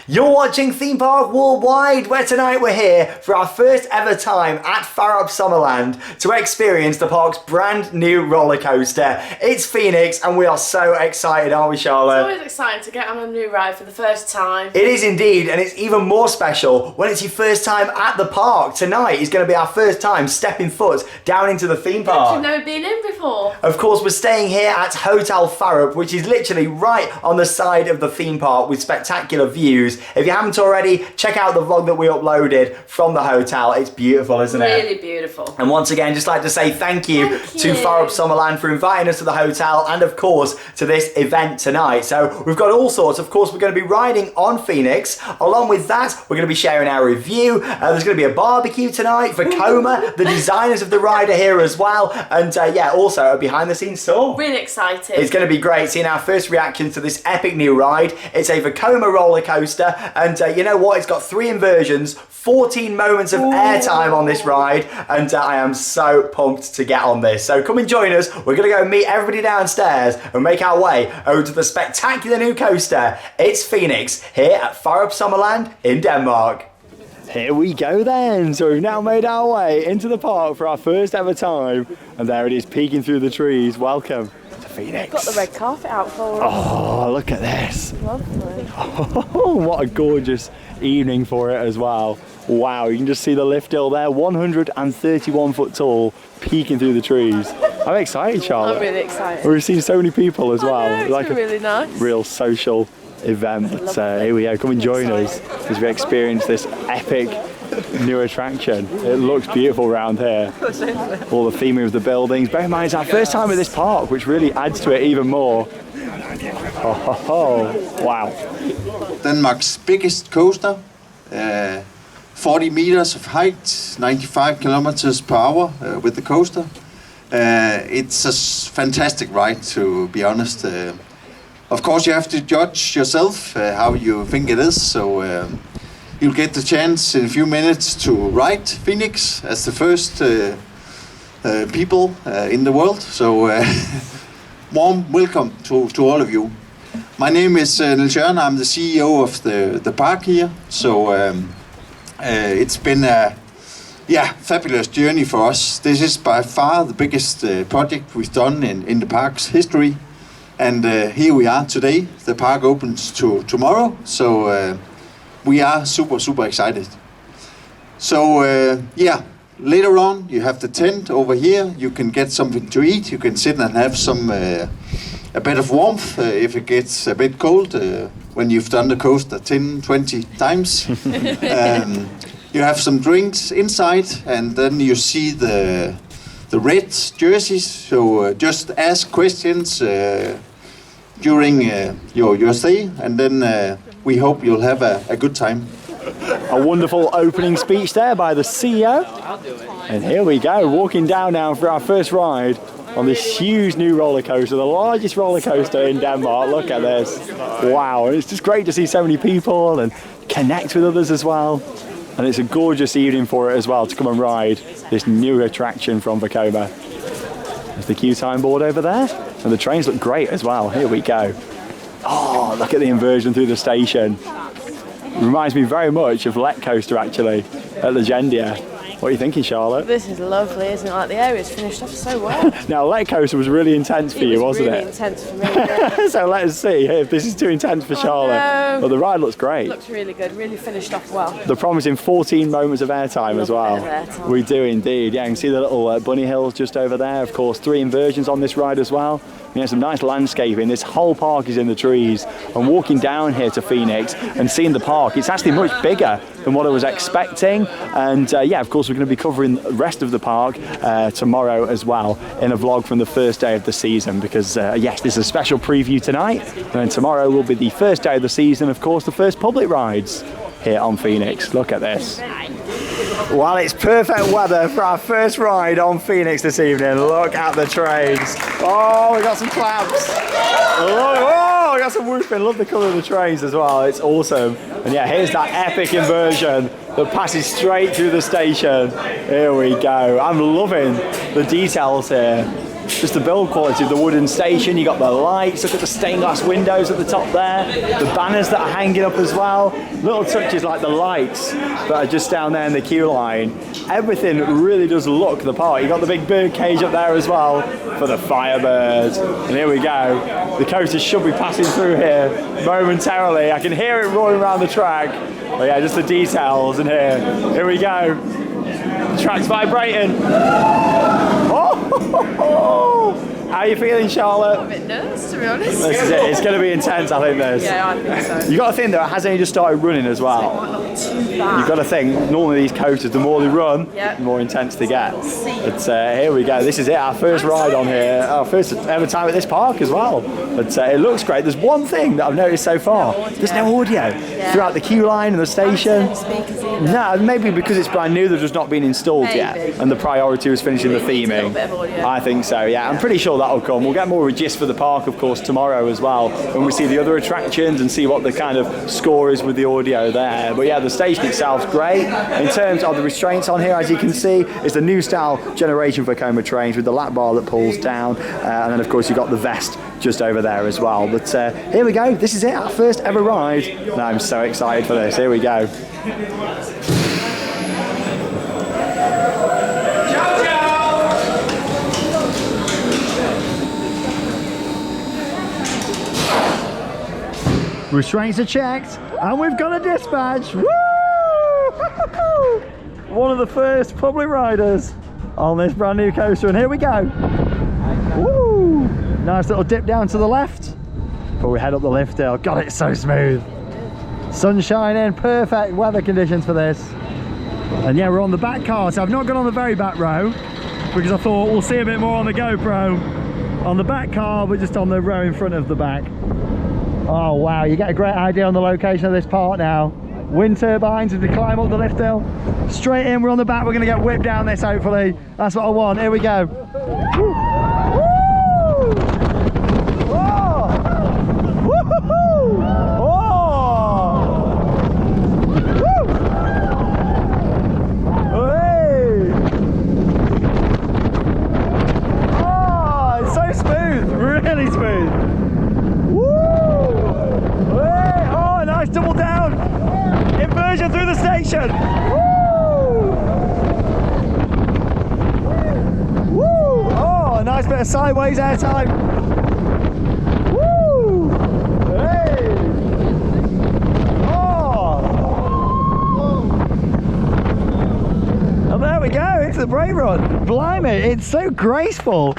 You're watching Theme Park Worldwide, where tonight we're here for our first ever time at Fårup Sommerland to experience the park's brand new roller coaster. It's Fønix and we are so excited, aren't we, Charlotte? It's always exciting to get on a new ride for the first time. It is indeed, and it's even more special when it's your first time at the park. Tonight is going to be our first time stepping foot down into the theme park. You've never been in before. Of course, we're staying here at Hotel Fårup, which is literally right on the side of the theme park with spectacular views. If you haven't already, check out the vlog that we uploaded from the hotel. It's beautiful, isn't it? Really beautiful. And once again, just like to say thank you to Fårup Sommerland for inviting us to the hotel and of course to this event tonight. So we've got all sorts. Of course, we're going to be riding on Fønix. Along with that, we're going to be sharing our review. There's going to be a barbecue tonight. Vekoma, the designers of the ride, are here as well. And yeah, also a behind the scenes tour. Really excited. It's going to be great seeing our first reaction to this epic new ride. It's a Vekoma roller coaster, and you know what? It's got 3 inversions, 14 moments of airtime on this ride, and I am so pumped to get on this. So come and join us. We're going to go meet everybody downstairs and make our way over to the spectacular new coaster. It's Fønix here at Fårup Sommerland in Denmark. Here we go then. So we've now made our way into the park for our first ever time, and there it is peeking through the trees. Welcome to Fønix. Got the red carpet out for us. Oh, look at this. Lovely. Oh, what a gorgeous evening for it as well. Wow, you can just see the lift hill there, 131 foot tall, peeking through the trees. I'm excited, Charlotte. I'm really excited. We've seen so many people as well. I know, it's like been really nice. Real social event. But here we go, come and join us as we experience this epic new attraction. It looks beautiful around here. All the theming of the buildings. Bear in mind, it's our first time at this park, which really adds to it even more. Oh, wow. Denmark's biggest coaster, 40 meters of height, 95 kilometers per hour with the coaster. It's a fantastic ride, to be honest. Of course, you have to judge yourself how you think it is. So you'll get the chance in a few minutes to ride Fønix as the first people in the world. So warm welcome to all of you. My name is Niels Jørgen. I'm the CEO of the park here. So it's been a fabulous journey for us. This is by far the biggest project we've done in the park's history. And here we are today. The park opens tomorrow, so we are super excited. So later on you have the tent over here. You can get something to eat. You can sit and have some a bit of warmth if it gets a bit cold when you've done the coaster 10-20 times. You have some drinks inside, and then you see the red jerseys. So just ask questions during your stay, and then we hope you'll have a good time. A wonderful opening speech there by the CEO. And here we go, walking down now for our first ride on this huge new roller coaster, the largest roller coaster in Denmark. Look at this. Wow, and it's just great to see so many people and connect with others as well. And it's a gorgeous evening for it as well to come and ride this new attraction from Vekoma. There's the queue time board over there. And the trains look great as well. Here we go. Oh, look at the inversion through the station. It reminds me very much of Let Coaster actually at Legendia. What are you thinking, Charlotte? This is lovely, isn't it? Like the area's finished off so well. Now, Let Coaster was really intense for you, wasn't it? It was really intense for me, yeah. So let us see if this is too intense for Charlotte. But the ride looks great. It looks really good, really finished off well. The promising 14 moments of airtime as well. We do indeed. Yeah, you can see the little bunny hills just over there. Of course, 3 inversions on this ride as well. You know, some nice landscaping. This whole park is in the trees. And walking down here to Fønix and seeing the park, it's actually much bigger than what I was expecting. And yeah, of course, we're going to be covering the rest of the park tomorrow as well in a vlog from the first day of the season, because yes, this is a special preview tonight, and then tomorrow will be the first day of the season, of course, the first public rides here on Fønix. Look at this. Well, it's perfect weather for our first ride on Fønix this evening. Look at the trains. Oh, we got some claps. Oh, we got some whooping. Love the colour of the trains as well. It's awesome. And yeah, here's that epic inversion that passes straight through the station. Here we go. I'm loving the details here. just the build quality of the wooden station. You got the lights, look at the stained glass windows at the top there, the banners that are hanging up as well, little touches like the lights that are just down there in the queue line. Everything really does look the part. You got the big bird cage up there as well for the Firebirds. And here we go. The coaster should be passing through here momentarily. I can hear it roaring around the track. But yeah, just the details in here. Here we go. The track's vibrating. Oh! How are you feeling, Charlotte? I'm a bit nervous, to be honest. This is it. It's going to be intense, I think, this. Yeah, I think so. You got to think, though, it has only just started running as well. It might not be too bad. You've got to think, normally these coasters, the more they run, Yep. the more intense they get. See. But here we go. This is it, our first ride on here. Our first ever time at this park as well. But it looks great. There's one thing that I've noticed so far. There's no audio throughout the queue line and the station. Speakers either. No, maybe because it's brand new, they've just not been installed yet. Maybe. And the priority was finishing the Maybe needs a little theming. bit of audio. I think so, yeah. I'm pretty sure that'll come. We'll get more of a gist for the park, of course, tomorrow as well, when we see the other attractions and see what the kind of score is with the audio there. But yeah, the station itself's great. In terms of the restraints on here, as you can see, it's the new style generation Vekoma trains with the lap bar that pulls down. And then, of course, you've got the vest just over there as well. But here we go. This is it, our first ever ride. And I'm so excited for this. Here we go. Restraints are checked, and we've got a dispatch. Woo! One of the first public riders on this brand new coaster, and here we go. Woo! Nice little dip down to the left before we head up the lift hill. God, it's so smooth. Sun shining, perfect weather conditions for this. And yeah, we're on the back car, so I've not gone on the very back row because I thought we'll see a bit more on the GoPro. On the back car, but just on the row in front of the back. Oh wow, you get a great idea on the location of this part now. Wind turbines as we climb up the lift hill. Straight in, we're on the back, we're going to get whipped down this hopefully. That's what I want, here we go. Woo! Woo! Whoa! Woo-hoo-hoo! Oh! Woo! Hey! Oh, it's so smooth, really smooth. Oh, nice double down inversion through the station. Woo! Woo! Oh, nice bit of sideways airtime. Woo! Hey! Oh! And there we go, into the brake run. Blimey, it's so graceful.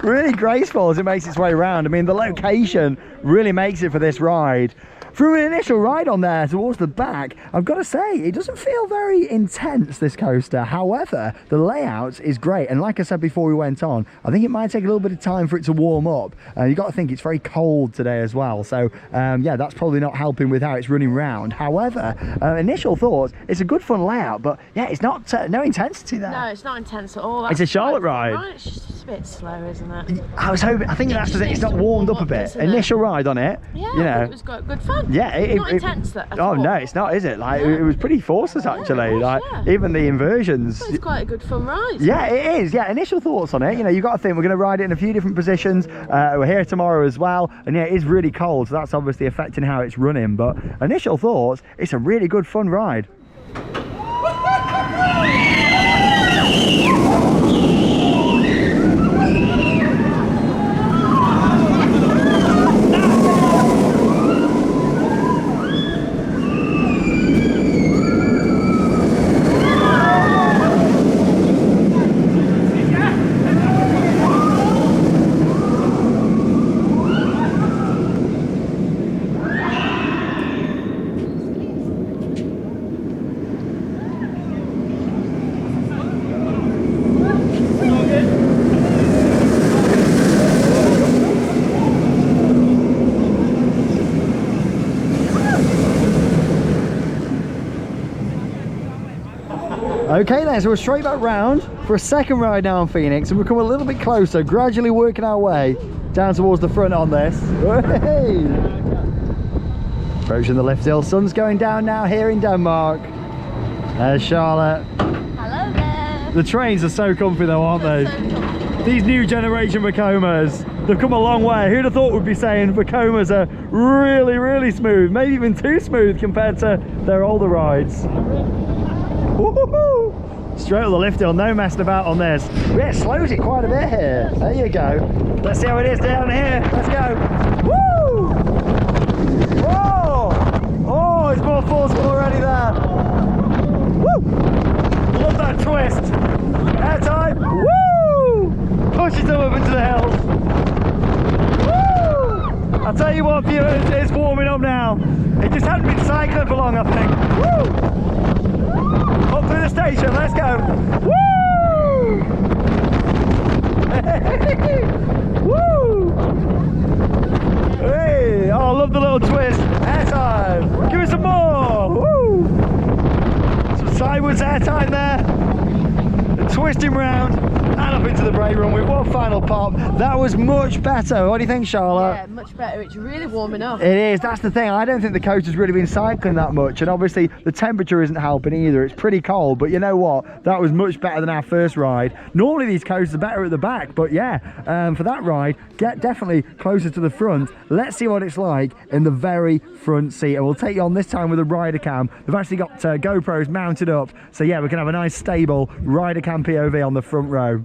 Really graceful as it makes its way around. I mean, the location really makes it for this ride. From an initial ride on there towards the back, I've got to say, it doesn't feel very intense, this coaster. However, the layout is great. And like I said before we went on, I think it might take a little bit of time for it to warm up. You've got to think it's very cold today as well. So, yeah, that's probably not helping with how it's running round. However, initial thoughts, it's a good fun layout, but yeah, it's not, no intensity there. No, it's not intense at all. It's a Charlotte ride. Right, it's just a bit slow, isn't it? I was hoping, I think that's because it's not warmed up a bit. Initial ride on it, Yeah, you know. it was good fun. Yeah, not intense at all. Oh no, it's not, is it? Like No. it was pretty forceless actually. it was, like yeah. even the inversions. It's quite a good fun ride. Yeah, it is. Yeah, initial thoughts on it. You know, you got to think we're going to ride it in a few different positions. We're here tomorrow as well, and yeah, it is really cold, so that's obviously affecting how it's running. But initial thoughts, it's a really good fun ride. Okay then, so we're straight back round for a second ride now on Fønix, and we've come a little bit closer, gradually working our way down towards the front on this. Hey! Approaching the lift hill, sun's going down now here in Denmark. There's Charlotte. Hello there. The trains are so comfy though, aren't they? So comfy. These new generation Vekomas, they've come a long way. Who'd have thought we'd be saying Vekomas are really, really smooth, maybe even too smooth compared to their older rides. Woo-hoo-hoo. Straight up the lift hill, no messing about on this. Yeah, it slows it quite a bit here. There you go. Let's see how it is down here. Let's go. Woo! Whoa! Oh, it's more forceful already there. Woo! Love that twist. Air time. Woo! Pushes them up into the hills. Woo! I'll tell you what, viewers, it's warming up now. It just hadn't been cycling for long, I think. Woo! Up through the station, let's go. Woo! Woo! Hey! Oh, I love the little twist. Air time. Give me some more. Woo! Some sideways air time there. And twisting round and up into the brake run with one final pop. That was much better. What do you think, Charlotte? Yeah, much better. It's really warming up. It is. That's the thing. I don't think the coaster's really been cycling that much, and obviously the temperature isn't helping either. It's pretty cold, but you know what? That was much better than our first ride. Normally these coasters are better at the back, but yeah, for that ride, get definitely closer to the front. Let's see what it's like in the very front seat, and we'll take you on this time with a rider cam. We've actually got GoPros mounted up, so yeah, we can have a nice stable rider cam POV on the front row.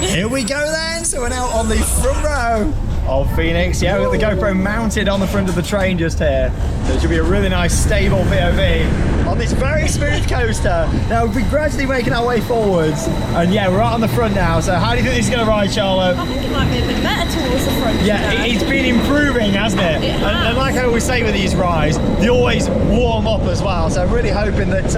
Here we go then, so we're now on the front row of Fønix. Yeah, we've got the GoPro mounted on the front of the train just here. So it should be a really nice stable POV on this very smooth coaster. Now we're gradually making our way forwards, and yeah, we're right on the front now. So how do you think this is going to ride, Charlotte? I think it might be a bit better towards the front. Yeah, it's been improving, hasn't it? It has. And like I always say with these rides, they always warm up as well. So I'm really hoping that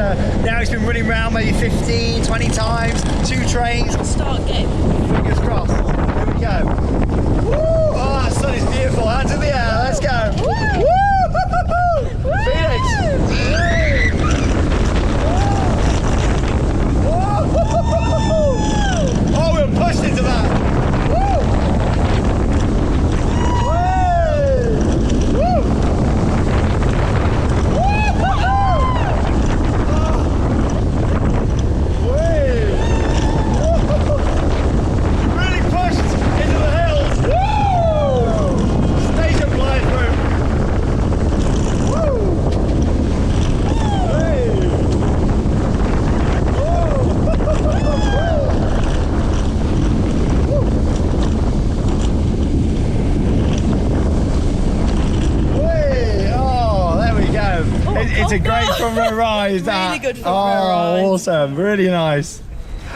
now it's been running around maybe 15, 20 times, 2 trains. Start getting. Fingers crossed. Here we go. Woo! Oh, that sun is beautiful. Hands in the air. Let's go. Woo! Woo! Fønix. Oh, we're pushed into that. Woo! Woo! It's a great front row ride. Really good front row ride. Awesome, really nice.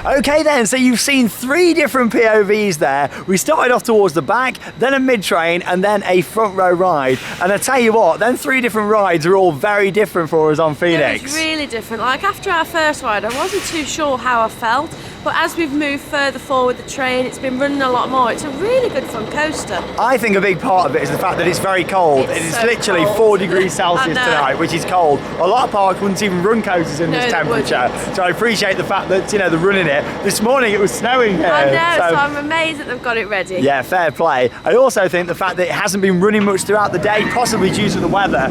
Okay then, so you've seen 3 different POVs there. We started off towards the back, then a mid-train, and then a front row ride. And I tell you what, then 3 different rides are all very different for us on Fønix. It's really different. Like after our first ride, I wasn't too sure how I felt, but as we've moved further forward the train, it's been running a lot more. It's a really good fun coaster. I think a big part of it is the fact that it's very cold. It's so literally cold. 4 degrees Celsius tonight, which is cold. A lot of parks wouldn't even run coasters in this they temperature. wouldn't. So I appreciate the fact that, you know, they're running it. This morning it was snowing here. I know, so I'm amazed that they've got it ready. Yeah, fair play. I also think the fact that it hasn't been running much throughout the day, possibly due to the weather,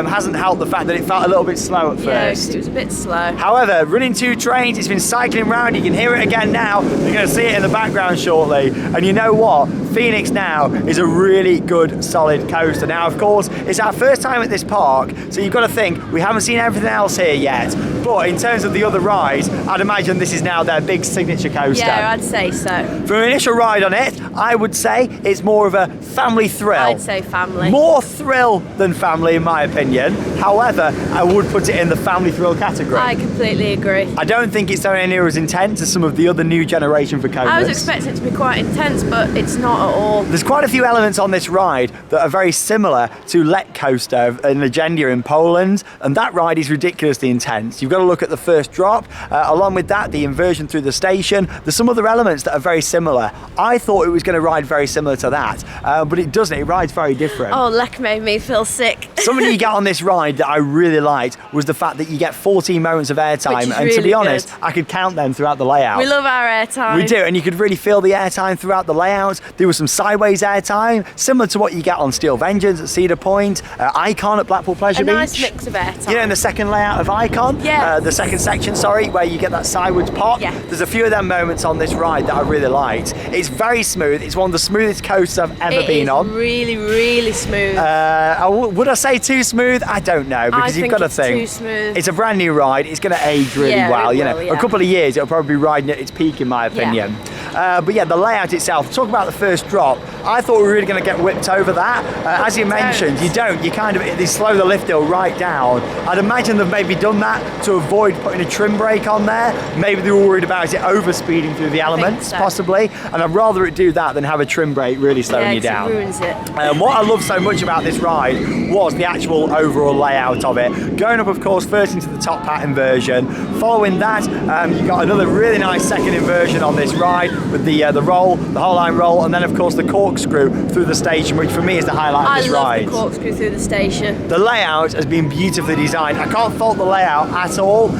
hasn't helped the fact that it felt a little bit slow at Yeah, first. it was a bit slow. However, running 2 trains, it's been cycling round. You can hear it again now. You're going to see it in the background shortly. And you know what? Fønix now is a really good, solid coaster. Now, of course, it's our first time at this park, so you've got to think, we haven't seen everything else here yet. But in terms of the other rides, I'd imagine this is now their big signature coaster. Yeah, I'd say so. For an initial ride on it, I would say it's more of a family thrill. I'd say family. More thrill than family, in my opinion. However, I would put it in the family thrill category. I completely agree. I don't think it's anywhere near as intense as some of the other new generation Vekomas. I was expecting it to be quite intense, but it's not at all. There's quite a few elements on this ride that are very similar to Let Coaster in Legendia in Poland, and that ride is ridiculously intense. You've got to look at the first drop. Along with that, the inversion through the station. There's some other elements that are very similar. I thought it was going to ride very similar to that, but it doesn't. It rides very different. Oh, Lek made me feel sick. Something you get on this ride that I really liked was the fact that you get 14 moments of airtime, and really to be honest, good. I could count them throughout the layout. We love our airtime. We do, and you could really feel the airtime throughout the layout. There with some sideways airtime, similar to what you get on Steel Vengeance at Cedar Point, Icon at Blackpool Pleasure Beach. A nice mix of airtime. You know, in the second layout of Icon, the second section, sorry, where you get that sideways pop. Yeah. There's a few of them moments on this ride that I really liked. It's very smooth. It's one of the smoothest coasters I've ever been on. Really, really smooth. Would I say too smooth? I don't know, because you've got to think. Too smooth. It's a brand new ride. It's going to age really well. A couple of years, it'll probably be riding at its peak, in my opinion. But yeah, the layout itself. Talk about the first drop. I thought we were really going to get whipped over that. As you mentioned, you don't. You kind of they slow the lift hill right down. I'd imagine they've maybe done that to avoid putting a trim brake on there. Maybe they were worried about it overspeeding through the elements, possibly. And I'd rather it do that than have a trim brake really slowing you down. It ruins it. What I love so much about this ride was the actual overall layout of it. Going up, of course, first into the top hat inversion. Following that, you've got another really nice second inversion on this ride with the roll, the whole line roll, and then of course the corkscrew through the station, which for me is the highlight of this ride. I love the corkscrew through the station. The layout has been beautifully designed. I can't fault the layout at all.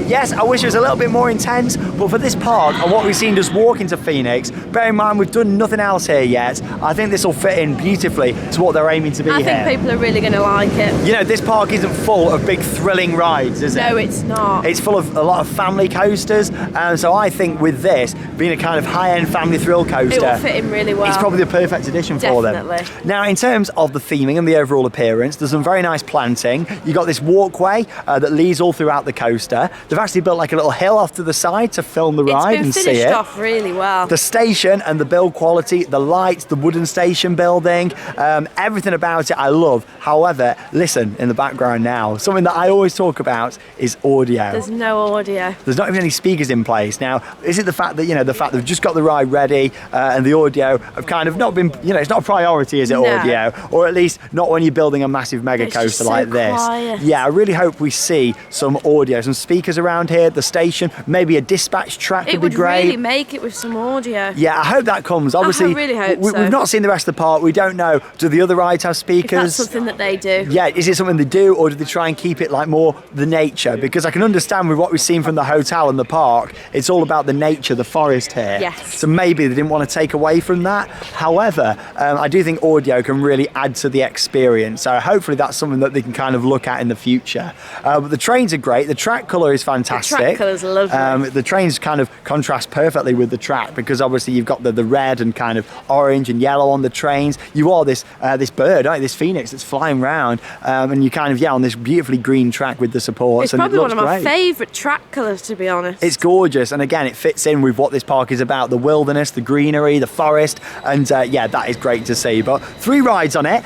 Yes, I wish it was a little bit more intense, but for this park and what we've seen just walk into Fønix, bear in mind we've done nothing else here yet, I think this will fit in beautifully to what they're aiming to be here. I think people are really going to like it. You know, this park isn't full of big thrilling rides, is it? No, it's not. It's full of a lot of family coasters, and so I think with this being a kind of high-end family thrill coaster, it will fit in really well. It's probably the perfect addition for them. Now, in terms of the theming and the overall appearance, there's some very nice planting. You got this walkway that leads all throughout the coaster. They've actually built like a little hill off to the side to film the ride and see it. It's been finished off really well. The station and the build quality, the lights, the wooden station building, everything about it I love. However, listen in the background now, something that I always talk about is audio. There's no audio. There's not even any speakers in place. Now, is it the fact that, the fact they've just got the ride ready and the audio have kind of not been, it's not a priority, is it, audio? Or at least not when you're building a massive mega coaster like this. Quiet. Yeah, I really hope we see some audio, some speakers around here, the station, maybe a dispatch track would be great. It would really make it with some audio. Yeah, I hope that comes. Obviously, I really hope so. We've not seen the rest of the park. We don't know. Do the other rides have speakers? If that's something that they do. Yeah, is it something they do, or do they try and keep it like more the nature? Because I can understand with what we've seen from the hotel and the park, it's all about the nature, the forest here. Yes. So maybe they didn't want to take away from that. However, I do think audio can really add to the experience. So hopefully that's something that they can kind of look at in the future. But the trains are great. The track colour is fantastic. The track colour's lovely. The trains kind of contrast perfectly with the track because obviously you've got the red and kind of orange and yellow on the trains. You are this bird, aren't you? This phoenix that's flying around, and you kind of on this beautifully green track with the supports. It's probably one of my favourite track colours, to be honest. It's gorgeous, and again, it fits in with what this park is about: the wilderness, the greenery, the forest, and yeah, that is great to see. But 3 rides on it.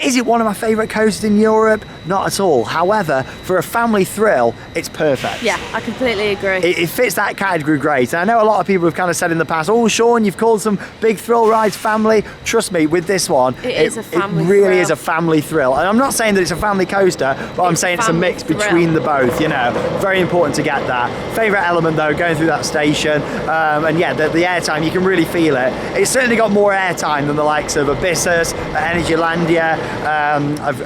Is it one of my favourite coasters in Europe? Not at all. However, for a family thrill, it's perfect. Yeah, I completely agree. It fits that category great. And I know a lot of people have kind of said in the past, "Oh, Sean, you've called some big thrill rides family." Trust me, with this one, it really thrill. is a family thrill. And I'm not saying that it's a family coaster, but I'm saying it's a mix between the both. Very important to get that. Favourite element though, going through that station, and yeah, the airtime, you can really feel it. It's certainly got more airtime than the likes of Abyssus, Energylandia,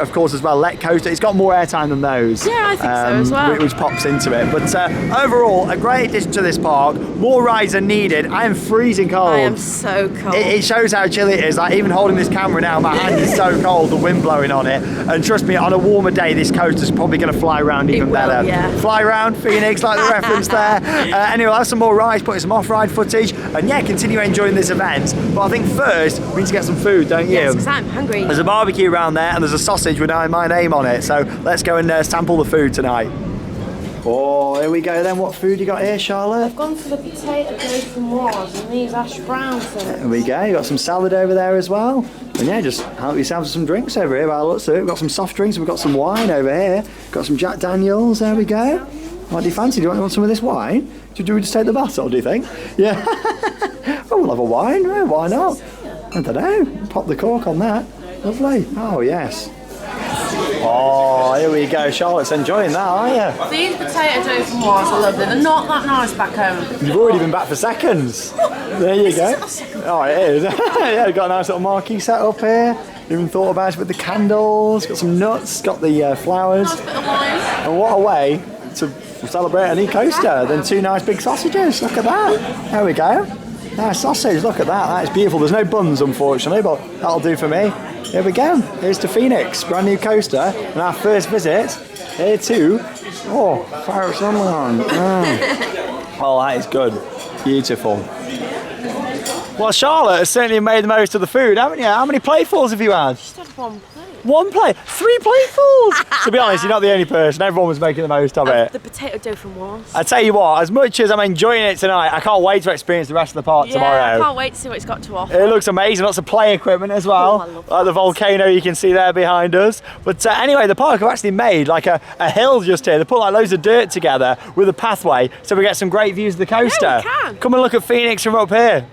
of course as well, Let Coaster. It's got more airtime than those. Yeah, I think so as well. Which pops into it. But overall, a great addition to this park. More rides are needed. I am freezing cold. I am so cold. It shows how chilly it is. Like even holding this camera now, my hand is so cold, the wind blowing on it. And trust me, on a warmer day, this coaster's probably going to fly around even better. Yeah. Fly around Fønix, like the reference there. Anyway, we'll have some more rides, putting some off-ride footage, and yeah, continue enjoying this event. But I think first, we need to get some food, don't you? Yes, because I'm hungry. There's a barbecue around there, and there's a sausage with my name on it. So let's go and sample the food tonight. Oh, here we go then. What food you got here, Charlotte? I've gone for the potato dauphinoise and these hash browns. There we go. You got some salad over there as well. And yeah, just help yourself to some drinks over here. By the looks of it, we've got some soft drinks and we've got some wine over here. Got some Jack Daniels. There we go. What do you fancy? Do you want some of this wine? Do we just take the bottle, do you think? Yeah. Oh, we'll have a wine. Yeah, why not? I don't know. Pop the cork on that. Lovely. Oh, yes. Oh, here we go. Charlotte's enjoying that, aren't you? These potato dauphinoise are lovely. They're not that nice back home. You've already been back for seconds. There you go. Oh, it is. Yeah, we've got a nice little marquee set up here. Even thought about it with the candles. Got some nuts. Got the flowers. Nice bit of wine. And what a way to celebrate a new coaster than 2 nice big sausages. Look at that. There we go. Nice sausage, look at that, that's beautiful. There's no buns, unfortunately, but that'll do for me. Here we go, here's to Fønix, brand new coaster, and our first visit here to, Fårup Sommerland. Oh, that is good, beautiful. Well, Charlotte has certainly made the most of the food, haven't you? How many platefuls have you had? Just had one plate. One plate? 3 platefuls? To be honest, you're not the only person. Everyone was making the most of it. The potato dough from once. I tell you what, as much as I'm enjoying it tonight, I can't wait to experience the rest of the park tomorrow. I can't wait to see what it's got to offer. It looks amazing, lots of play equipment as well. I love like the volcano you can see there behind us. But anyway, the park have actually made like a hill just here. They put like loads of dirt together with a pathway so we get some great views of the coaster. Yeah, we can. Come and look at Fønix from up here.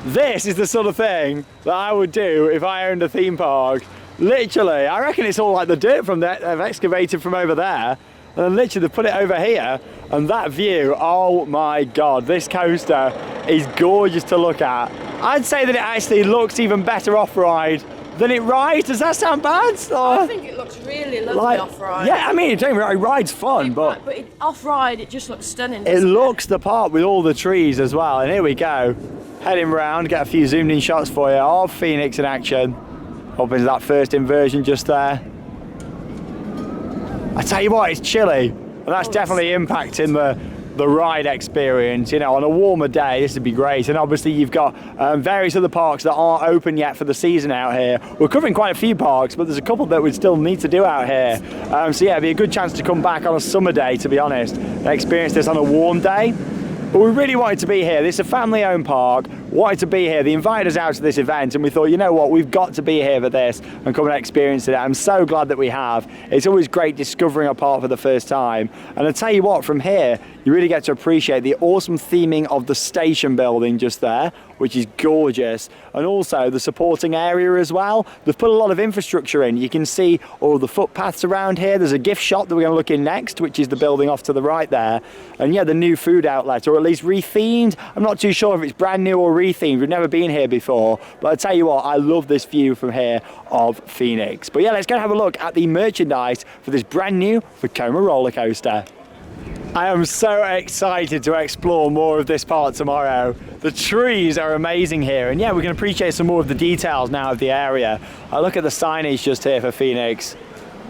This is the sort of thing that I would do if I owned a theme park. Literally, I reckon it's all like the dirt from that they've excavated from over there, and then literally they put it over here, and that view, oh my God, this coaster is gorgeous to look at. I'd say that it actually looks even better off-ride than it rides. Does that sound bad? I think it looks really lovely off-ride. Yeah, I mean, don't get me wrong, ride's fun, but off-ride, it just looks stunning. It looks the part with all the trees as well, and here we go. Heading round, get a few zoomed in shots for you of Fønix in action. Up into that first inversion just there. I tell you what, it's chilly, and that's definitely impacting the ride experience. You know, on a warmer day, this would be great. And obviously you've got various other parks that aren't open yet for the season out here. We're covering quite a few parks, but there's a couple that we still need to do out here. So yeah, it'd be a good chance to come back on a summer day, to be honest, and experience this on a warm day. But we really wanted to be here. This is a family-owned park, wanted to be here. They invited us out to this event, and we thought, you know what, we've got to be here for this and come and experience it. I'm so glad that we have. It's always great discovering a park for the first time. And I tell you what, from here, you really get to appreciate the awesome theming of the station building just there, which is gorgeous, and also the supporting area as well. They've put a lot of infrastructure in. You can see all the footpaths around here. There's a gift shop that we're going to look in next, which is the building off to the right there. And yeah, the new food outlet, or at least rethemed. I'm not too sure if it's brand new or rethemed. We've never been here before, but I tell you what, I love this view from here of Fønix. But yeah, let's go and have a look at the merchandise for this brand new Vekoma roller coaster. I am so excited to explore more of this part tomorrow. The trees are amazing here, and yeah, we can appreciate some more of the details now of the area. I look at the signage just here for Fønix,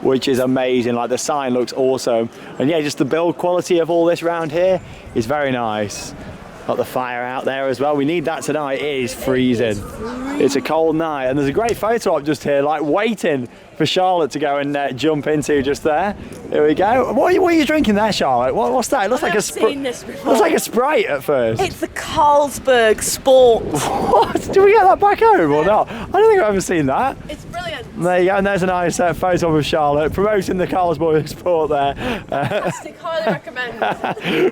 which is amazing. Like, the sign looks awesome, and yeah, just the build quality of all this around here is very nice. Got the fire out there as well. We need that tonight. It is freezing. It's a cold night, and there's a great photo op just here, like waiting for Charlotte to go and jump into just there. Here we go. What are you drinking there, Charlotte? What's that? It looks like a Sprite. Looks like a Sprite at first. It's the Carlsberg Sport. What? Do we get that back home or not? I don't think I've ever seen that. It's brilliant. There you go, and there's a nice photo of Charlotte promoting the Carlsberg Sport there. Fantastic, highly recommend.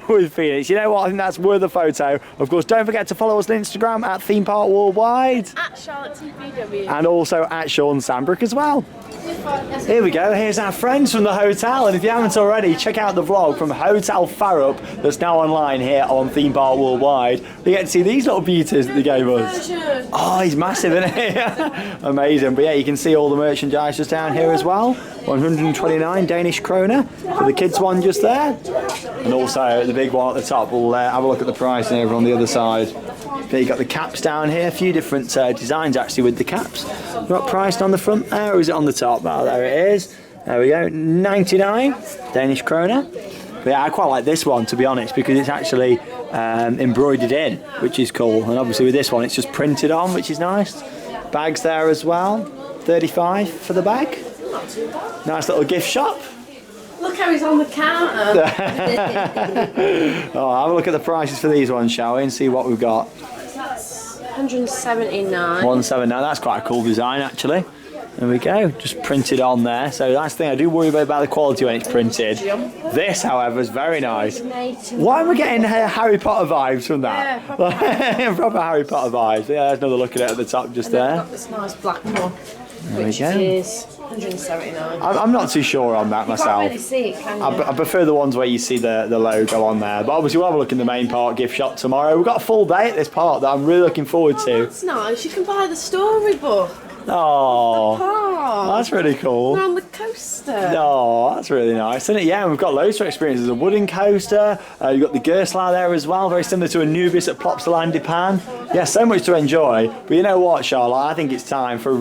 With Fønix. You know what? I think that's worth a photo. Of course, don't forget to follow us on Instagram at Theme Park Worldwide. At Charlotte TPW. And also at Sean Sandbrook as well. Here we go, here's our friends from the hotel, and if you haven't already, check out the vlog from Hotel Fårup that's now online here on Theme Park Worldwide. We get to see these little beauties that they gave us. Oh, he's massive, isn't he? Amazing. But yeah, you can see all the merchandise just down here as well. 129 Danish kroner for the kids one just there. And also the big one at the top. We'll have a look at the pricing over on the other side. There you got the caps down here, a few different designs actually with the caps. What priced on the front there, or is it on the top? Oh, there it is. There we go, 99 Danish kroner. But yeah, I quite like this one, to be honest, because it's actually embroidered in, which is cool. And obviously with this one, it's just printed on, which is nice. Bags there as well, 35 for the bag. Not too bad. Nice little gift shop. Look how he's on the counter. Oh, have a look at the prices for these ones, shall we, and see what we've got. That's 179. 179, that's quite a cool design actually. There we go, just printed on there. So that's the thing, I do worry about the quality when it's printed. This, however, is very nice. Why am I getting Harry Potter vibes from that? Yeah, proper Harry Potter vibes. Yeah, there's another look at it at the top just there. Got this nice black one, which is 179. I'm not too sure on that myself. You can't really see it, can you? I prefer the ones where you see the logo on there. But obviously we'll have a look in the main park gift shop tomorrow. We've got a full day at this park that I'm really looking forward to. That's nice. You can buy the storybook. Oh, Oh, that's really cool. we're on the coaster. Oh, that's really nice, isn't it? Yeah, and we've got loads of experiences. A wooden coaster, you've got the Gerslau there as well, very similar to Anubis at Plopsaland Japan. Yeah, so much to enjoy. But you know what, Charlotte? I think it's time for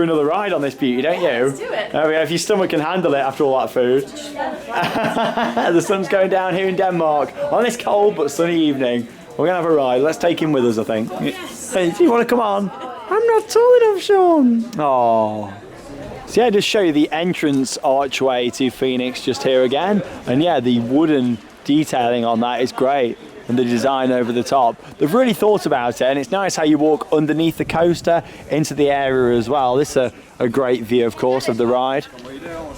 another ride on this beauty, don't you? Let's do it. There we go, if your stomach can handle it after all that food. The sun's going down here in Denmark on this cold but sunny evening. We're going to have a ride. Let's take him with us, I think. Yes. Hey, do you want to come on? I'm not tall enough, Sean. Oh. So yeah, just show you the entrance archway to Fønix just here again. And yeah, the wooden detailing on that is great. And the design over the top. They've really thought about it, and it's nice how you walk underneath the coaster into the area as well. This is a great view, of course, of the ride.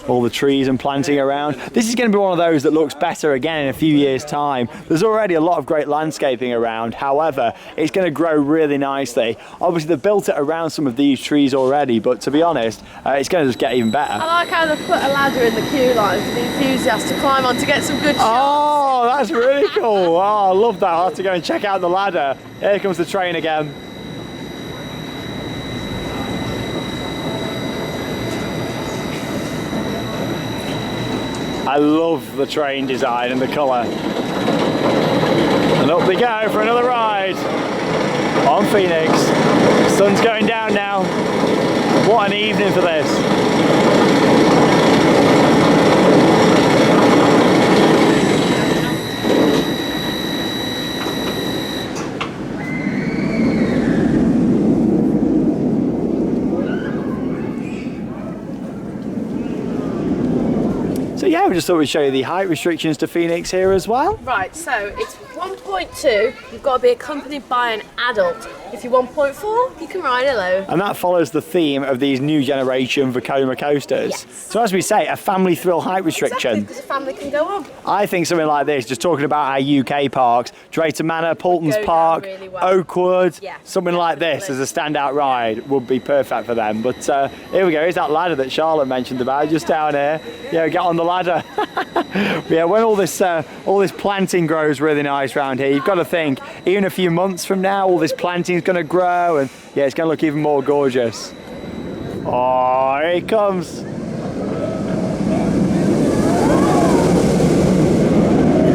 All the trees and planting around. This is going to be one of those that looks better again in a few years' time. There's already a lot of great landscaping around. However, it's going to grow really nicely. Obviously, they've built it around some of these trees already, but to be honest, it's going to just get even better. I like how they've put a ladder in the queue line for the enthusiasts to climb on to get some good shots. Oh, that's really cool. Oh, I love that. I'll have to go and check out the ladder. Here comes the train again. I love the train design and the colour. And up they go for another ride on Fønix. Sun's going down now. What an evening for this. So yeah, we just thought we'd show you the height restrictions to Fønix here as well. Right, so it's 1.2, you've got to be accompanied by an adult. If you're 1.4, you can ride alone. And that follows the theme of these new generation Vekoma coasters. Yes. So as we say, a family thrill height restriction. Exactly, because a family can go on. I think something like this, just talking about our UK parks, Drayton Manor, Paulton's Go down Park, really well. Oakwood, Yeah, something like this as definitely. a standout ride would be perfect for them. But here we go, here's that ladder that Charlotte mentioned about, just down here. Yeah, get on the ladder. Yeah, when all this planting grows really nice around here, you've got to think, even a few months from now, all this planting is going to grow, and yeah, it's going to look even more gorgeous. Oh, here it comes.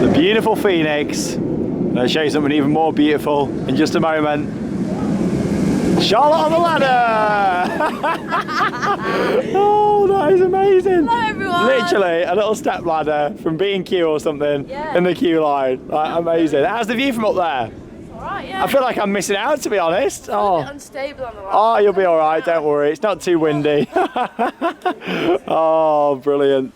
The beautiful Fønix. I'll show you something even more beautiful in just a moment. Charlotte on the ladder! Oh, that is amazing. Hello everyone. Literally a little step ladder from B&Q or something in the queue line. Like, amazing. How's the view from up there? Alright, yeah. I feel like I'm missing out, to be honest. It's a bit unstable on the line. Oh, you'll be all right. Don't worry. It's not too windy. Oh, brilliant.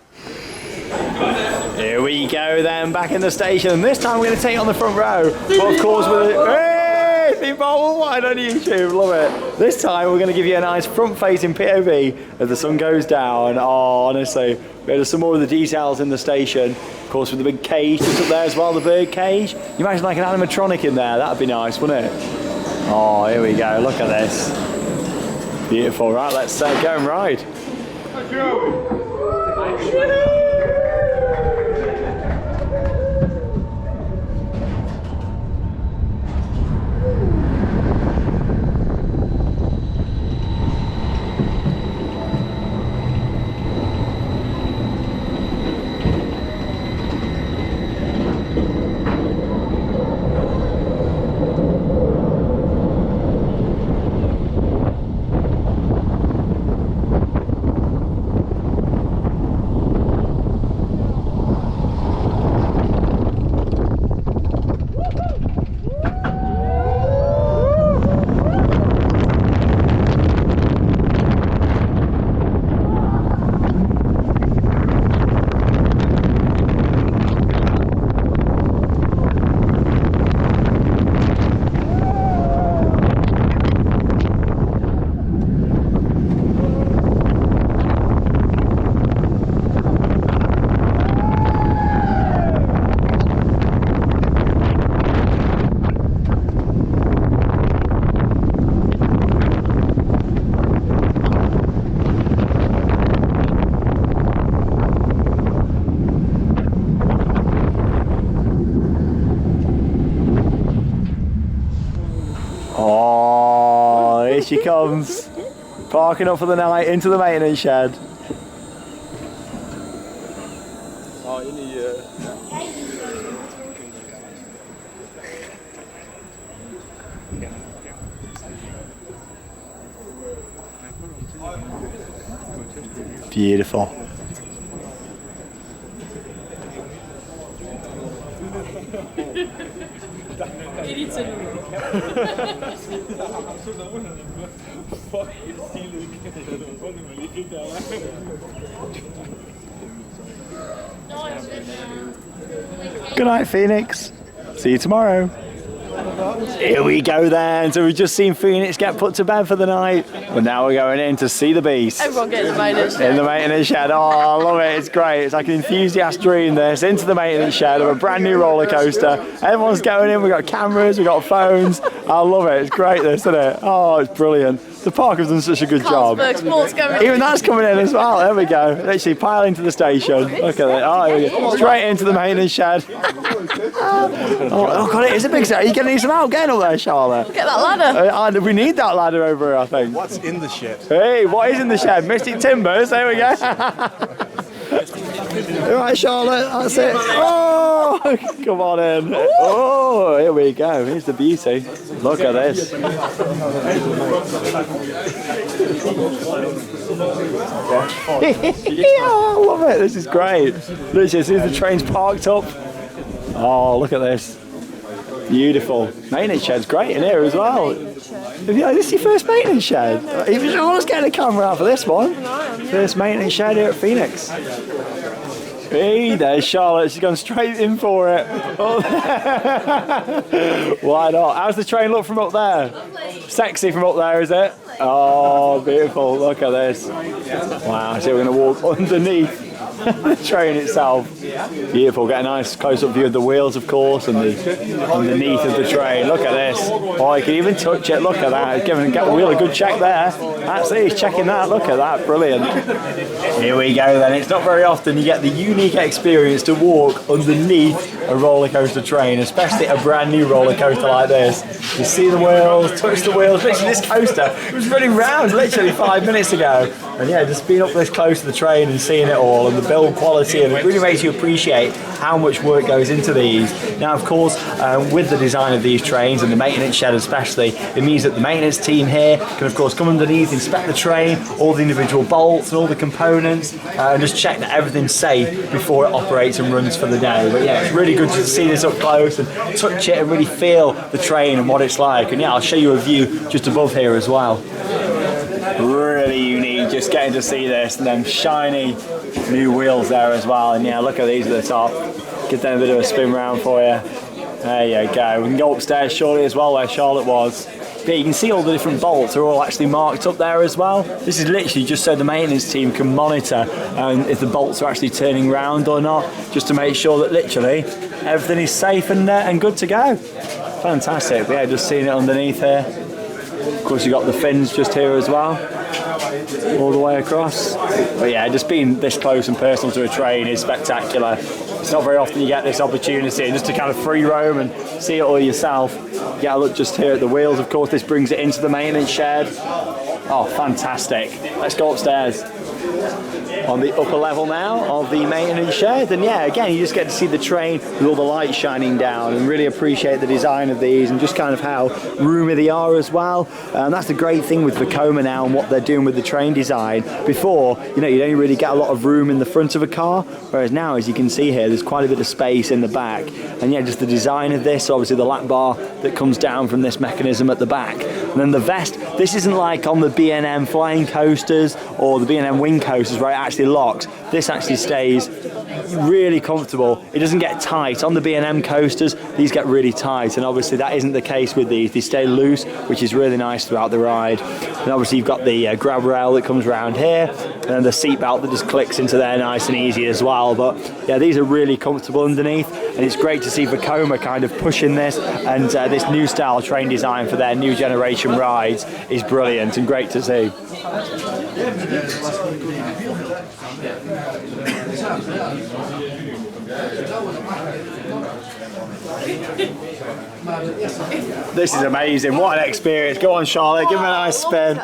Here we go then, back in the station. And this time we're going to take it on the front row. But of course, with it. Hey, theme bottle wine on YouTube. Love it. This time we're going to give you a nice front-facing POV as the sun goes down. Oh, honestly. We had some more of the details in the station. Of course, with the big cage just up there as well, the bird cage. You imagine like an animatronic in there. That'd be nice, wouldn't it? Oh, here we go. Look at this. Beautiful. Right, let's go and ride. She comes. Parking up for the night, into the maintenance shed. Beautiful. Good night, Fønix. See you tomorrow. Here we go then. So we've just seen Fønix get put to bed for the night, but now we're going in to see the beast. Everyone gets the maintenance shed. In the maintenance shed. Oh, I love it. It's great. It's like an enthusiast dream, this. Into the maintenance shed of a brand new roller coaster. Everyone's going in. We've got cameras, we've got phones. I love it. It's great, this, isn't it? Oh, it's brilliant. The park has done such a good job. Even that's coming in as well. There we go. Literally pile into the station. Look at it. Oh, here we go. Straight into the maintenance shed. Oh God, it is a big set. Are you getting some out? Getting up there, Charlotte. Get that ladder. We need that ladder over here, I think. What's in the shed? Hey, what is in the shed? Mystic Timbers. There we go. All right, Charlotte. That's it. Oh, come on in. Oh, here we go. Here's the beauty. Look at this. I love it. This is great. Literally, as soon as the train's parked up. Oh, look at this. Beautiful. Maintenance shed's great in here as well. Is this your first maintenance shed? Even Charlotte's getting a camera out for this one. First maintenance shed here at Fønix. Hey, there's Charlotte. She's gone straight in for it. Oh. Why not? How's the train look from up there? Sexy from up there, is it? Oh, beautiful. Look at this. Wow, so we're going to walk underneath the train itself. Beautiful. Get a nice close-up view of the wheels, of course, and the underneath of the train. Look at this. Oh, you can even touch it. Look at that. Get the wheel a good check there. That's it. He's checking that. Look at that. Brilliant. Here we go then. It's not very often you get the unique experience to walk underneath a roller coaster train, especially a brand new roller coaster like this. You see the wheels, touch the wheels. Literally, this coaster was running round literally 5 minutes ago. And yeah, just being up this close to the train and seeing it all and the build quality, and it really makes you appreciate how much work goes into these. Now, of course, with the design of these trains and the maintenance shed especially, it means that the maintenance team here can, of course, come underneath, inspect the train, all the individual bolts and all the components, and just check that everything's safe before it operates and runs for the day. But yeah, it's really good to see this up close and touch it and really feel the train and what it's like. And yeah, I'll show you a view just above here as well. Really unique, just getting to see this, and then shiny new wheels there as well. And yeah, look at these at the top. Give them a bit of a spin round for you. There you go. We can go upstairs shortly as well where Charlotte was. But you can see all the different bolts are all actually marked up there as well. This is literally just so the maintenance team can monitor if the bolts are actually turning round or not, just to make sure that literally everything is safe and good to go. Fantastic. But yeah, just seeing it underneath here. Of course, you've got the fins just here as well, all the way across. But yeah, just being this close and personal to a train is spectacular. It's not very often you get this opportunity just to kind of free roam and see it all yourself. You get a look just here at the wheels. Of course, this brings it into the maintenance shed. Oh, fantastic. Let's go upstairs. On the upper level now of the maintenance shed, and yeah, again, you just get to see the train with all the lights shining down and really appreciate the design of these and just kind of how roomy they are as well. And that's the great thing with Vekoma now and what they're doing with the train design. Before, you know, you'd only really get a lot of room in the front of a car, whereas now, as you can see here, there's quite a bit of space in the back. And yeah, just the design of this, obviously the lap bar that comes down from this mechanism at the back. And then the vest, this isn't like on the B&M flying coasters or the B&M wing coasters where it actually locks. This actually stays really comfortable. It doesn't get tight. On the B&M coasters, these get really tight, and obviously that isn't the case with these. They stay loose, which is really nice throughout the ride. And obviously you've got the grab rail that comes around here, and then the seat belt that just clicks into there nice and easy as well. But yeah, these are really comfortable underneath, and it's great to see Vekoma kind of pushing this, and this new style train design for their new generation rides is brilliant and great to see. This is amazing. What an experience. Go on, Charlotte, give me a nice spin.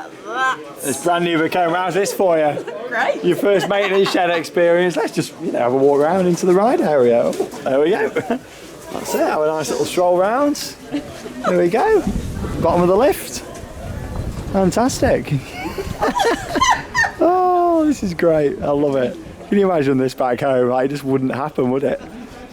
It's brand new Vekoma. How's this for you? Great. Your first maintenance shed experience. Let's just have a walk around into the ride area. Oh, there we go. That's it. Have a nice little stroll round. There we go. Bottom of the lift. Fantastic. Oh, this is great. I love it. Can you imagine this back home? Like, it just wouldn't happen, would it?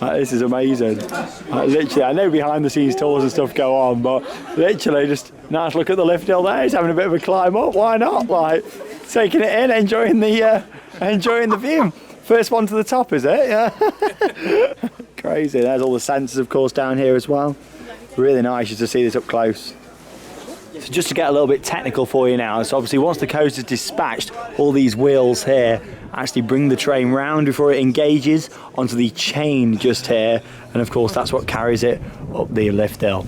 Like, this is amazing. Like, literally, I know behind the scenes tours and stuff go on, but literally just nice look at the lift hill there. He's having a bit of a climb up. Why not? Like, taking it in, enjoying the view. First one to the top, is it? Yeah. Crazy. There's all the sensors, of course, down here as well. Really nice just to see this up close. So just to get a little bit technical for you now, so obviously once the coaster's dispatched, all these wheels here actually bring the train round before it engages onto the chain just here, and of course that's what carries it up the lift hill.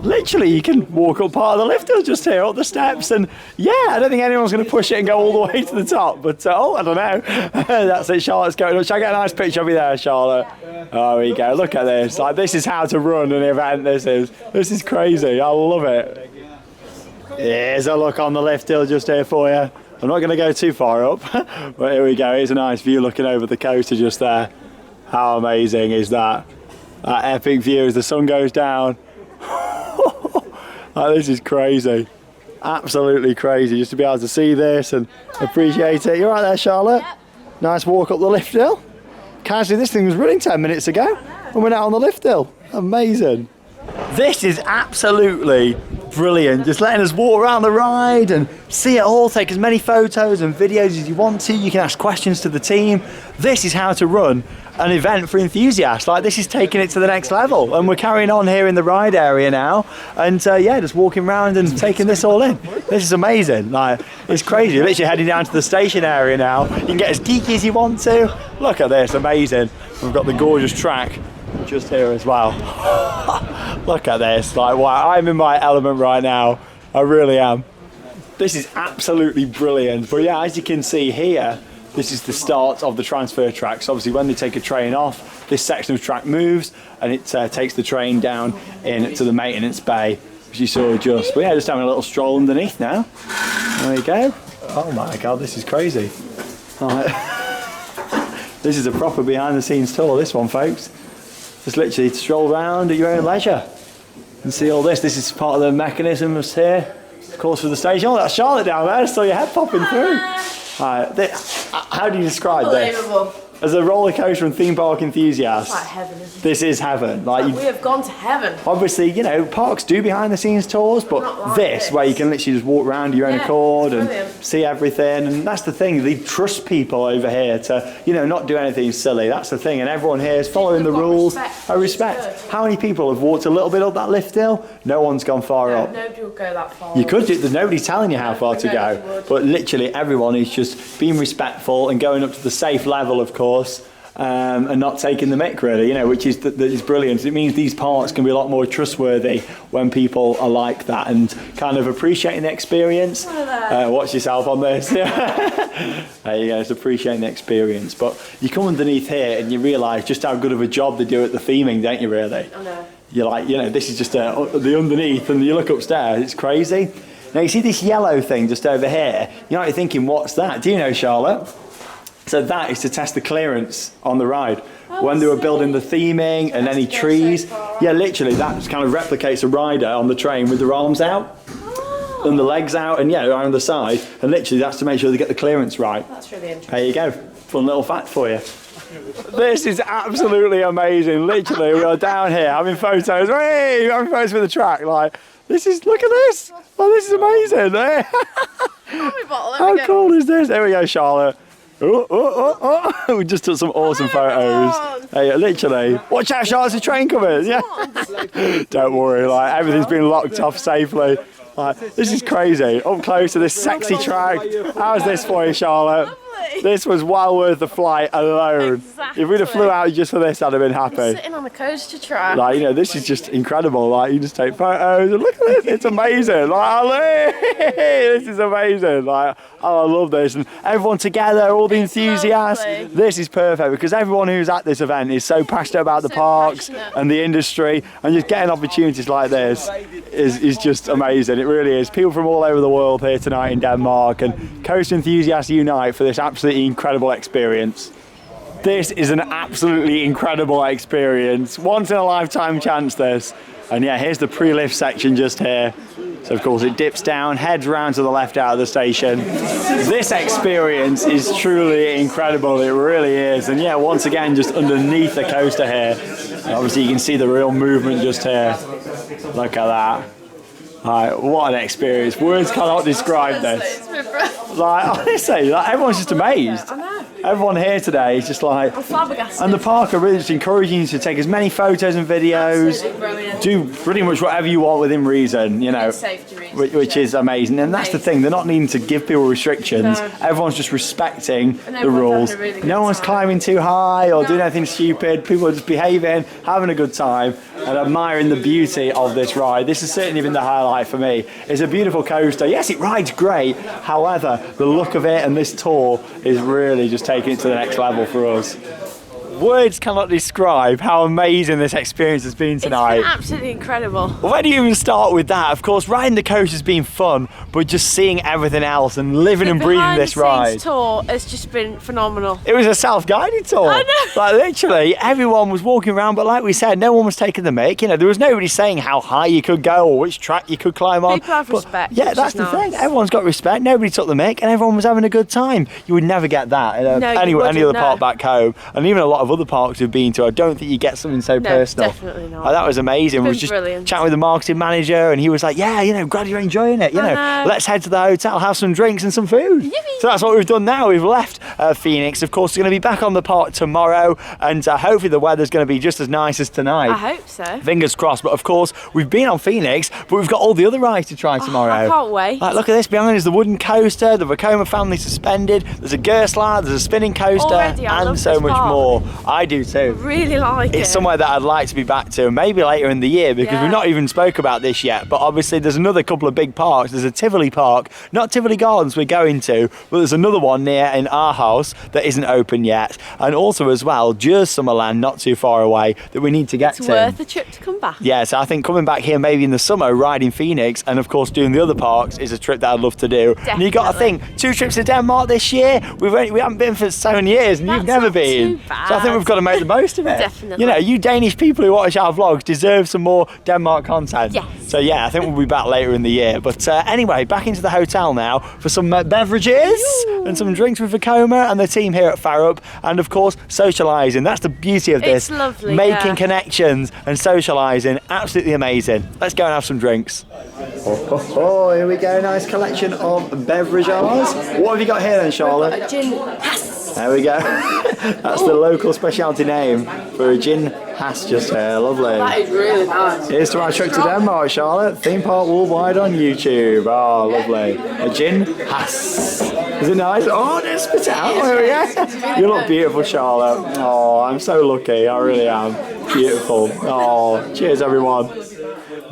Literally, you can walk up part of the lift hill just here, up the steps, and yeah, I don't think anyone's going to push it and go all the way to the top, but I don't know. That's it, Charlotte's going up. Shall I get a nice picture of you there, Charlotte? Oh, there you go, look at this. Like, this is how to run an event, this is crazy, I love it. Here's a look on the lift hill just here for you. I'm not going to go too far up, but here we go. Here's a nice view looking over the coaster just there. How amazing is that? That epic view as the sun goes down. Like, this is crazy. Absolutely crazy just to be able to see this and appreciate it. You all right there, Charlotte? Yep. Nice walk up the lift hill. Casually, this thing was running 10 minutes ago and we're now on the lift hill. Amazing. This is absolutely brilliant. Just letting us walk around the ride and see it all, take as many photos and videos as you want to. You can ask questions to the team. This is how to run an event for enthusiasts. Like, this is taking it to the next level, and we're carrying on here in the ride area now, and yeah, just walking around and taking this all in. This is amazing. Like, it's crazy. We're literally heading down to the station area now. You can get as geeky as you want to. Look at this, amazing. We've got the gorgeous track just here as well. Look at this. Like, wow, I'm in my element right now. I really am. This is absolutely brilliant. But yeah, as you can see here, this is the start of the transfer track. So obviously when they take a train off, this section of track moves and it takes the train down into the maintenance bay, which you saw just. But yeah, just having a little stroll underneath now. There we go. Oh my God, this is crazy. This is a proper behind the scenes tour, this one, folks. Just literally to stroll around at your own leisure and see all this. This is part of the mechanisms here, of course, for the station. Oh, that's Charlotte down there. I saw your head popping through. How do you describe this? As a roller coaster and theme park enthusiast, it's like heaven, isn't it? This is heaven. Like, we have gone to heaven. Obviously, you know, parks do behind the scenes tours, but like this, where you can literally just walk around your own accord and brilliant. see everything. And that's the thing, they trust people over here to, you know, not do anything silly. That's the thing, and everyone here is following the rules. I respect. How many people have walked a little bit up that lift hill? No one's gone far up. Nobody will go that far. You could do, there's nobody telling you how far to go, but literally everyone is just being respectful and going up to the safe level, of course. And not taking the mick, really, you know, which is is brilliant. It means these parks can be a lot more trustworthy when people are like that and kind of appreciating the experience. Watch yourself on this. There you go, it's appreciating the experience. But you come underneath here and you realise just how good of a job they do at the theming, don't you, really? I know. You're like, you know, this is just the underneath, and you look upstairs, it's crazy. Now, you see this yellow thing just over here? You might be thinking, what's that? Do you know, Charlotte? So that is to test the clearance on the ride. When they were building the theming and any trees, yeah, literally that kind of replicates a rider on the train with their arms out and the legs out and yeah, around the side. And literally that's to make sure they get the clearance right. That's really interesting. There you go, fun little fact for you. This is absolutely amazing. Literally, we are down here having photos. Hey, having photos with the track. Like, this is, look at this. Oh, this is amazing. How cool is this? There we go, Charlotte. We just took some awesome photos. Hey, literally. Watch out, Charlotte, there's a train coming. Yeah. Don't worry, like, everything's been locked off safely. Like, this is crazy. Up close to this sexy track. How's this for you, Charlotte? Lovely. This was well worth the flight alone. Exactly. If we'd have flew out just for this, I'd have been happy. I'm sitting on a coaster track. Like, you know, this is just incredible. Like, you just take photos and look at this. It's amazing. Like, this is amazing. Like, oh, I love this. And everyone together, all the enthusiasts. Lovely. This is perfect because everyone who's at this event is so passionate about the parks and the industry, and just getting opportunities like this is just amazing. It really is. People from all over the world here tonight in Denmark, and coaster enthusiasts unite for this absolutely incredible experience. This is an absolutely incredible experience. Once in a lifetime chance, this. And yeah, here's the pre-lift section just here. So of course it dips down, heads round to the left out of the station. This experience is truly incredible, it really is. And yeah, once again, just underneath the coaster here. And obviously you can see the real movement just here. Look at that. Right, what an experience. Words cannot describe this. Like, honestly, like, everyone's just amazed. I know. Everyone here today is just like, I'm flabbergasted. and the park are really just encouraging you to take as many photos and videos, do pretty much whatever you want within reason, you know, Safety reasons, which is amazing. And that's the thing, they're not needing to give people restrictions. No. Everyone's just respecting And the rules. everyone's having a really good No one's time. climbing too high or doing anything stupid. People are just behaving, having a good time, and admiring the beauty of this ride. This has certainly been the highlight for me. It's a beautiful coaster. Yes, it rides great. However, the look of it and this tour is really just taking it to the next level for us. Words cannot describe how amazing this experience has been tonight. It's been absolutely incredible. Where do you even start with that? Of course, riding the coaster has been fun, but just seeing everything else and living and breathing this ride. The tour has just been phenomenal. It was a self-guided tour. I know. Like literally, everyone was walking around, but like we said, no one was taking the mick. You know, there was nobody saying how high you could go or which track you could climb on. People have But respect, yeah, which that's is the thing. nice. Everyone's got respect. Nobody took the mick, and everyone was having a good time. You would never get that in No, you any wouldn't, other no. park back home, and even a lot of other parks we've been to. I don't think you get something so No, personal. definitely not. Like, that was amazing. We been was just brilliant. chatting with the marketing manager, and he was like, "Yeah, you know, glad you're enjoying it. You know, know. let's head to the hotel, have some drinks and some food." Yippee. So that's what we've done now. We've left Fønix. Of course, we're going to be back on the park tomorrow, and hopefully the weather's going to be just as nice as tonight. I hope so. Fingers crossed. But of course, we've been on Fønix, but we've got all the other rides to try tomorrow. I can't wait. Like, look at this. Behind us, the wooden coaster, the Vekoma family suspended. There's a Gerstlad, there's a spinning coaster, Already, I and love so this much park. more. I do too. Really like it. It's somewhere that I'd like to be back to, maybe later in the year, because Yeah. we've not even spoke about this yet. But obviously, there's another couple of big parks. There's a Tivoli Park, not Tivoli Gardens we're going to, but there's another one near in our house that isn't open yet. And also as well, Fårup Sommerland, not too far away, that we need to get It's to. worth the trip to come back. Yeah, so I think coming back here maybe in the summer, riding Fønix, and of course doing the other parks is a trip that I'd love to do. And you got to Definitely. think, 2 trips to Denmark this year. We haven't been for 7 years, and you've That's never not been. too So I think bad. we've got to make the most of it. Definitely. You know, you Danish people who watch our vlogs deserve some more Denmark content. Yes. So yeah, I think we'll be back later in the year. But anyway, back into the hotel now for some beverages and some drinks with Vekoma and the team here at Fårup, and of course socialising. That's the beauty of this. It's lovely, Making yeah. connections and socialising, absolutely amazing. Let's go and have some drinks. Oh, here we go, nice collection of beverages. What have you got here then, Charlotte? A gin. There we go. That's the local specialty name for a gin Hass just here, lovely. That is really nice. Here's to our trip to Denmark, Charlotte. Theme park worldwide on YouTube. Oh, lovely. A gin Hass. Is it nice? Oh, let's spit it out. There we go. You look beautiful, Charlotte. Oh, I'm so lucky. I really am. Beautiful. Oh, cheers, everyone.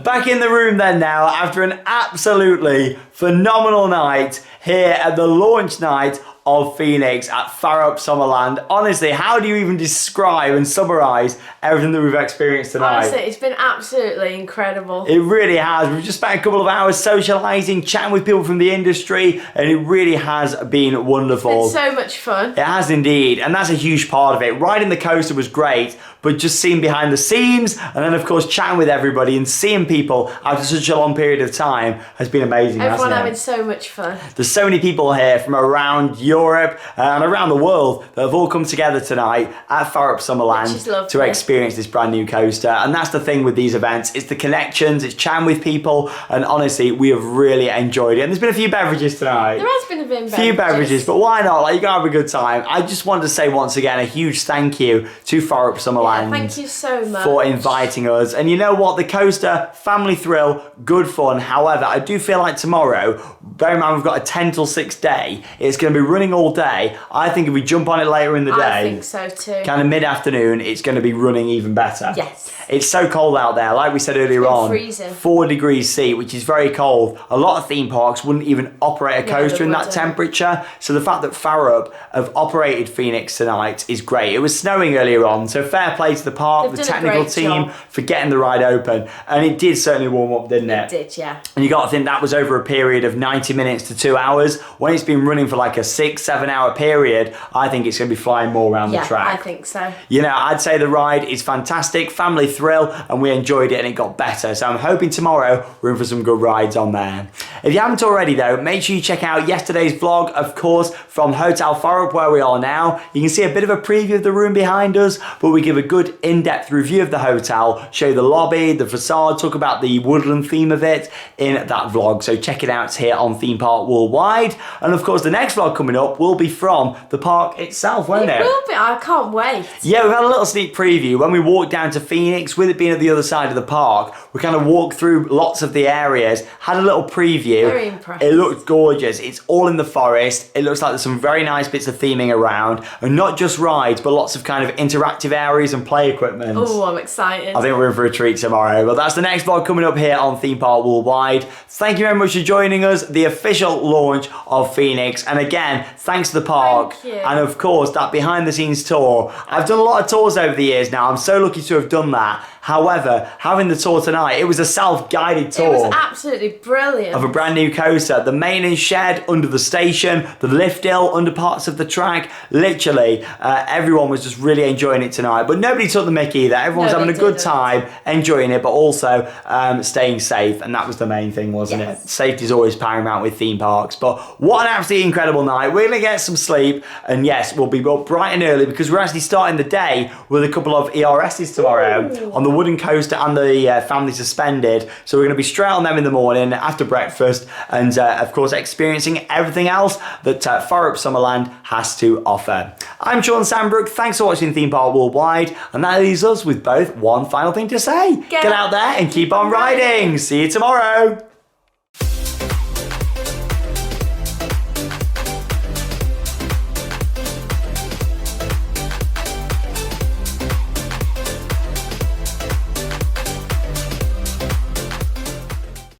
Back in the room then now after an absolutely phenomenal night here at the launch night of Fønix at Fårup Sommerland. Honestly, how do you even describe and summarise everything that we've experienced tonight? Honestly, it's been absolutely incredible. It really has. We've just spent a couple of hours socialising, chatting with people from the industry, and it really has been wonderful. It's so much fun. It has indeed, and that's a huge part of it. Riding the coaster was great, but just seeing behind the scenes, and then of course chatting with everybody and seeing people after such a long period of time has been amazing, Everyone hasn't having it? so much fun. There's so many people here from around Europe and around the world that have all come together tonight at Fårup Which is Sommerland lovely. to experience this brand new coaster. And that's the thing with these events, it's the connections, it's chatting with people, and honestly, we have really enjoyed it. And there's been a few beverages tonight. There has been a bit of Few beverages, but why not? Like, you gotta have a good time. I just wanted to say once again a huge thank you to Fårup Sommerland. Thank you so much. For inviting us. And you know what? The coaster, family thrill, good fun. However, I do feel like tomorrow, bear in mind we've got a 10 till 6 day. It's going to be running all day. I think if we jump on it later in the day, I think so too. kind of mid-afternoon, it's going to be running even better. Yes. It's so cold out there, like we said earlier on. Freezing. 4 degrees C, which is very cold. A lot of theme parks wouldn't even operate a coaster in that temperature. So the fact that Fårup have operated Fønix tonight is great. It was snowing earlier on, so fair play to the park, the technical team for getting the ride open. And it did certainly warm up, didn't it? It did, yeah. And you got to think that was over a period of 90 minutes to 2 hours. When it's been running for like a 6-7 hour period, I think it's going to be flying more around the track. I think so. You know, I'd say the ride is fantastic, family thrill, and we enjoyed it and it got better. So I'm hoping tomorrow we're in for some good rides on there. If you haven't already though, make sure you check out yesterday's vlog, of course, from Hotel Fårup where we are now. You can see a bit of a preview of the room behind us, but we give a good in-depth review of the hotel, show you the lobby, the facade, talk about the woodland theme of it in that vlog. So check it out here on Theme Park Worldwide. And of course, the next vlog coming up will be from the park itself, won't it? It will be. I can't wait. Yeah, we've had a little sneak preview. When we walked down to Fønix, with it being at the other side of the park, we kind of walked through lots of the areas, had a little preview. Very impressive. It looked gorgeous. It's all in the forest. It looks like there's some very nice bits of theming around, and not just rides, but lots of kind of interactive areas and play equipment. Oh, I'm excited. I think we're in for a treat tomorrow. But that's the next vlog coming up here on Theme Park Worldwide. Thank you very much for joining us, the official launch of Fønix. And again, thanks to the park. Thank you. And of course, that behind the scenes tour. I've done a lot of tours over the years now. I'm so lucky to have done that. However, having the tour tonight, it was a self-guided tour. It was absolutely brilliant. Of a brand new coaster. The maintenance shed under the station, the lift hill under parts of the track. Literally, everyone was just really enjoying it tonight. But nobody took the mick either. Everyone was having a good time, enjoying it, but also staying safe. And that was the main thing, wasn't it? Safety is always paramount with theme parks. But what an absolutely incredible night. We're going to get some sleep. And yes, we'll be up bright and early because we're actually starting the day with a couple of ERSs tomorrow. Ooh. On the wooden coaster and the family suspended. So we're going to be straight on them in the morning after breakfast and of course experiencing everything else that Fårup Sommerland has to offer. I'm Sean Sandbrook, thanks for watching Theme Park Worldwide, and that leaves us with both one final thing to say. Get out there and keep on riding. See you tomorrow.